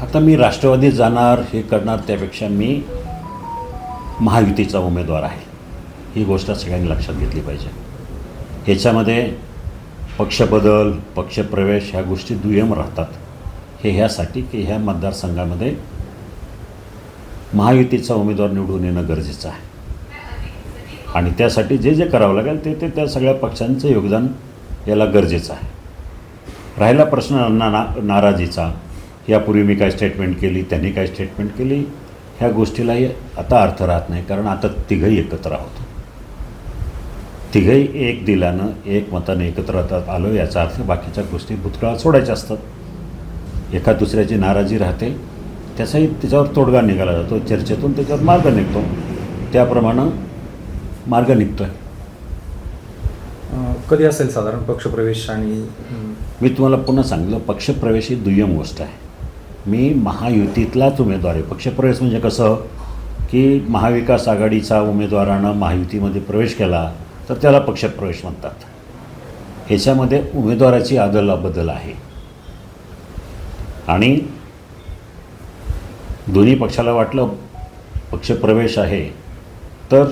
आता मी राष्ट्रवादीत जाणार हे करणार त्यापेक्षा मी महायुतीचा उमेदवार आहे ही गोष्ट सगळ्यांनी लक्षात घेतली पाहिजे. ह्याच्यामध्ये पक्षबदल पक्षप्रवेश ह्या गोष्टी दुय्यम राहतात. हे ह्यासाठी की ह्या मतदारसंघामध्ये महायुतीचा उमेदवार निवडून येणं गरजेचं आहे आणि त्यासाठी जे जे करावं लागेल ते त्या सगळ्या पक्षांचं योगदान याला गरजेचं आहे. राहिला प्रश्न नाराजीचा, यापूर्वी मी काय स्टेटमेंट केली त्यांनी काय स्टेटमेंट केली ह्या गोष्टीलाही आता अर्थ राहत नाही, कारण आता तिघंही एकत्र आहोत. तिघंही एक दिलानं एक मताने एकत्र आलो याचा अर्थ बाकीच्या गोष्टी भूतकाळात सोडायच्या असतात. एका दुसऱ्याची नाराजी राहते त्याचाही त्याच्यावर तोडगा निघाला जातो, चर्चेतून त्याच्यावर मार्ग निघतो, त्याप्रमाणे मार्ग निघतो आहे. कधी असेल साधारण पक्षप्रवेश? आणि मी तुम्हाला पुन्हा सांगितलं पक्षप्रवेश ही दुय्यम गोष्ट आहे. मी महायुतीतलाच उमेदवार आहे. पक्षप्रवेश म्हणजे कसं की महाविकास आघाडीचा उमेदवारानं महायुतीमध्ये प्रवेश केला तर त्याला पक्षप्रवेश म्हणतात. ह्याच्यामध्ये उमेदवाराची अदलाबदल आहे आणि दोन्ही पक्षाला वाटलं पक्षप्रवेश आहे तर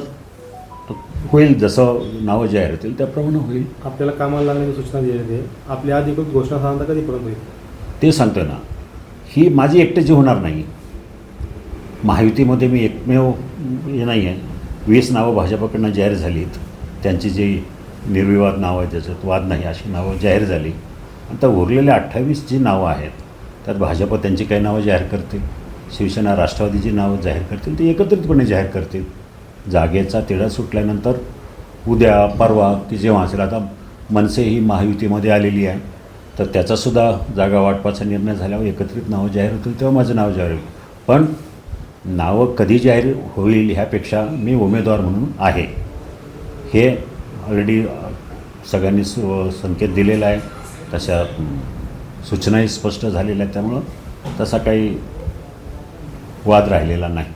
होईल, जसं नावं जाहीर होतील त्याप्रमाणे होईल. आपल्याला कामाला लागण्याची सूचना दिली आहे. आपली अधिकृत घोषणा साधारणतः कधीपर्यंत होईल? ते सांगतो ना, ही माझी एकट्याची होणार नाही. महायुतीमध्ये मी एकमेव हे नाही आहे. 20 नावं भाजपकडनं जाहीर झालीत, त्यांची जी निर्विवाद नावं आहेत त्याच्यात वाद नाही अशी नावं जाहीर झाली. आता उरलेले 28 जी नावं आहेत त्यात भाजप त्यांची काही नावं जाहीर करतील, शिवसेना राष्ट्रवादीची नावं जाहीर करतील, ते एकत्रितपणे जाहीर करतील. जागेचा तिढा सुटल्यानंतर उद्या परवा की जेव्हा असेल, आता मनसे ही महायुतीमध्ये आलेली आहे तर त्याचासुद्धा जागा वाटपाचा निर्णय झाल्यावर एकत्रित नावं जाहीर होतील तेव्हा माझं नाव जाहीर होईल. पण नावं कधी जाहीर होईल ह्यापेक्षा मी उमेदवार म्हणून आहे हे ऑलरेडी सगळ्यांनी संकेत दिलेला आहे, तशा सूचनाही स्पष्ट झालेल्या आहेत, त्यामुळं तसा काही वाद राहिलेला नाही.